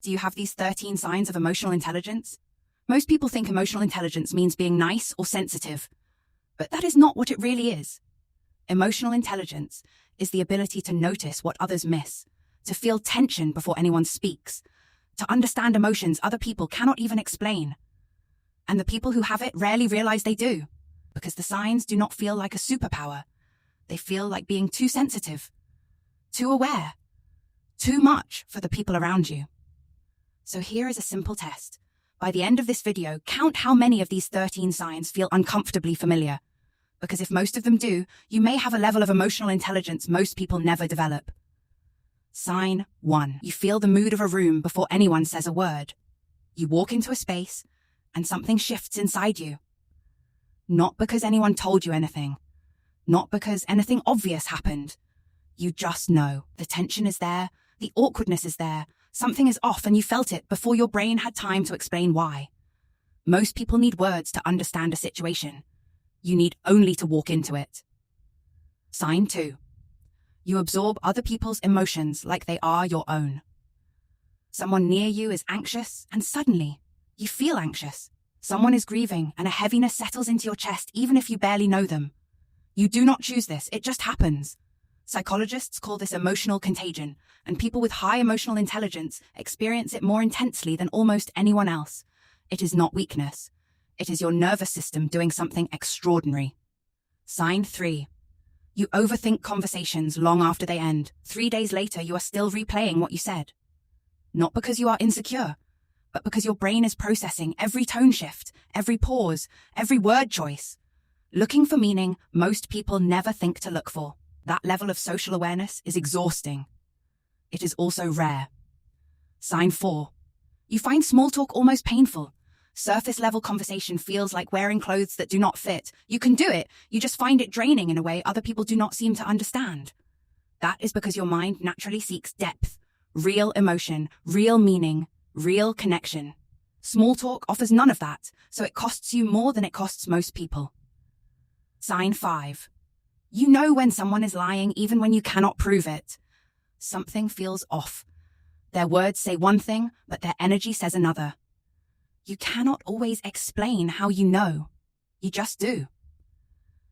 Do you have these 13 signs of emotional intelligence? Most people think emotional intelligence means being nice or sensitive, but that is not what it really is. Emotional intelligence is the ability to notice what others miss, to feel tension before anyone speaks, to understand emotions other people cannot even explain. And the people who have it rarely realize they do, because the signs do not feel like a superpower. They feel like being too sensitive, too aware, too much for the people around you. So here is a simple test. By the end of this video, count how many of these 13 signs feel uncomfortably familiar. Because if most of them do, you may have a level of emotional intelligence most people never develop. Sign 1. You feel the mood of a room before anyone says a word. You walk into a space, and something shifts inside you. Not because anyone told you anything. Not because anything obvious happened. You just know. The tension is there, the awkwardness is there, something is off and you felt it before your brain had time to explain why. Most people need words to understand a situation. You need only to walk into it. Sign 2. You absorb other people's emotions like they are your own. Someone near you is anxious and suddenly you feel anxious. Someone is grieving and a heaviness settles into your chest even if you barely know them. You do not choose this, it just happens. Psychologists call this emotional contagion, and people with high emotional intelligence experience it more intensely than almost anyone else. It is not weakness. It is your nervous system doing something extraordinary. Sign 3. You overthink conversations long after they end. 3 days later, you are still replaying what you said. Not because you are insecure, but because your brain is processing every tone shift, every pause, every word choice. Looking for meaning most people never think to look for. That level of social awareness is exhausting. It is also rare. Sign 4. You find small talk almost painful. Surface-level conversation feels like wearing clothes that do not fit. You can do it, you just find it draining in a way other people do not seem to understand. That is because your mind naturally seeks depth, real emotion, real meaning, real connection. Small talk offers none of that, so it costs you more than it costs most people. Sign 5. You know when someone is lying even when you cannot prove it. Something feels off. Their words say one thing, but their energy says another. You cannot always explain how you know. You just do.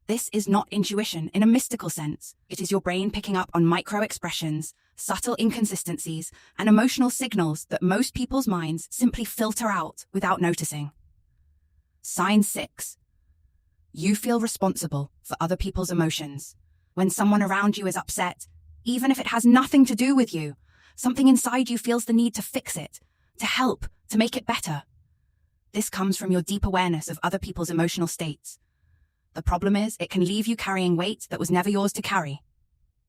This is not intuition in a mystical sense. It is your brain picking up on micro-expressions, subtle inconsistencies, and emotional signals that most people's minds simply filter out without noticing. Sign 6. You feel responsible for other people's emotions. When someone around you is upset, even if it has nothing to do with you, something inside you feels the need to fix it, to help, to make it better. This comes from your deep awareness of other people's emotional states. The problem is, it can leave you carrying weight that was never yours to carry.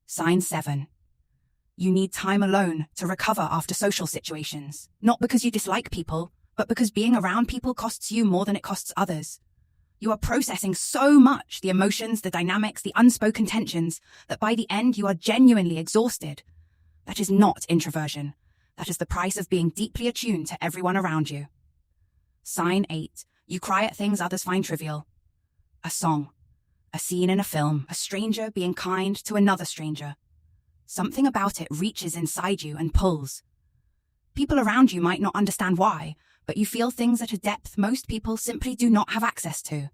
Sign 7. You need time alone to recover after social situations. Not because you dislike people, but because being around people costs you more than it costs others. You are processing so much, the emotions, the dynamics, the unspoken tensions, that by the end you are genuinely exhausted. That is not introversion. That is the price of being deeply attuned to everyone around you. Sign 8. You cry at things others find trivial. A song, a scene in a film, a stranger being kind to another stranger. Something about it reaches inside you and pulls. People around you might not understand why, but you feel things at a depth most people simply do not have access to.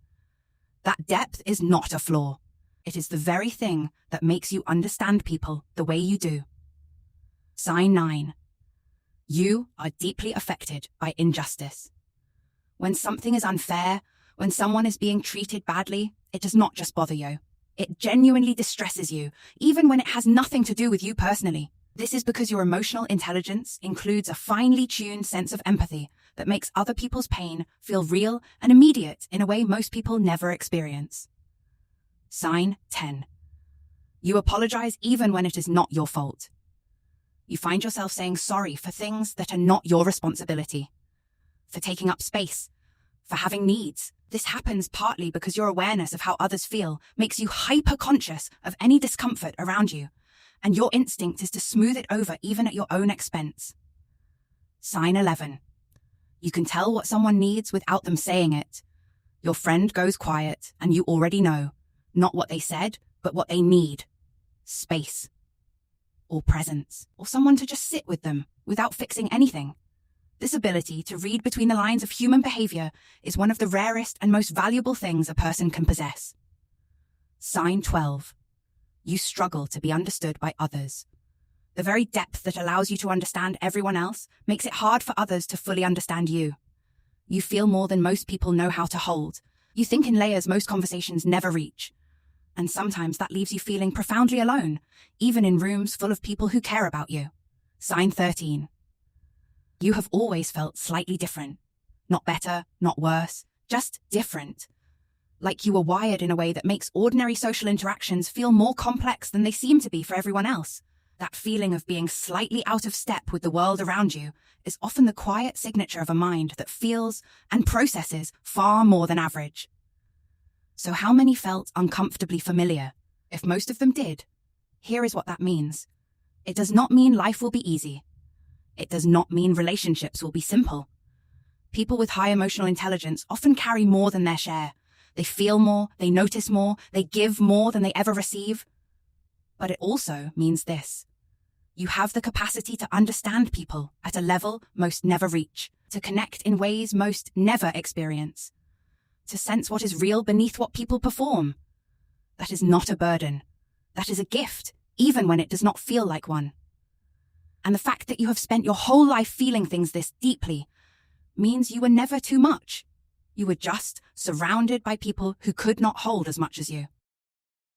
That depth is not a flaw. It is the very thing that makes you understand people the way you do. Sign 9. You are deeply affected by injustice. When something is unfair, when someone is being treated badly, it does not just bother you. It genuinely distresses you, even when it has nothing to do with you personally. This is because your emotional intelligence includes a finely tuned sense of empathy that makes other people's pain feel real and immediate in a way most people never experience. Sign 10. You apologize even when it is not your fault. You find yourself saying sorry for things that are not your responsibility. For taking up space, for having needs. This happens partly because your awareness of how others feel makes you hyper-conscious of any discomfort around you, and your instinct is to smooth it over even at your own expense. Sign 11. You can tell what someone needs without them saying it. Your friend goes quiet, and you already know, not what they said, but what they need. Space. Or presence. Or someone to just sit with them, without fixing anything. This ability to read between the lines of human behavior is one of the rarest and most valuable things a person can possess. Sign 12. You struggle to be understood by others. The very depth that allows you to understand everyone else makes it hard for others to fully understand you. You feel more than most people know how to hold. You think in layers most conversations never reach. And sometimes that leaves you feeling profoundly alone, even in rooms full of people who care about you. Sign 13. You have always felt slightly different. Not better, not worse, just different. Like you were wired in a way that makes ordinary social interactions feel more complex than they seem to be for everyone else. That feeling of being slightly out of step with the world around you is often the quiet signature of a mind that feels and processes far more than average. So how many felt uncomfortably familiar? If most of them did, here is what that means. It does not mean life will be easy. It does not mean relationships will be simple. People with high emotional intelligence often carry more than their share. They feel more, they notice more, they give more than they ever receive. But it also means this. You have the capacity to understand people at a level most never reach, to connect in ways most never experience, to sense what is real beneath what people perform. That is not a burden. That is a gift, even when it does not feel like one. And the fact that you have spent your whole life feeling things this deeply means you were never too much. You were just surrounded by people who could not hold as much as you.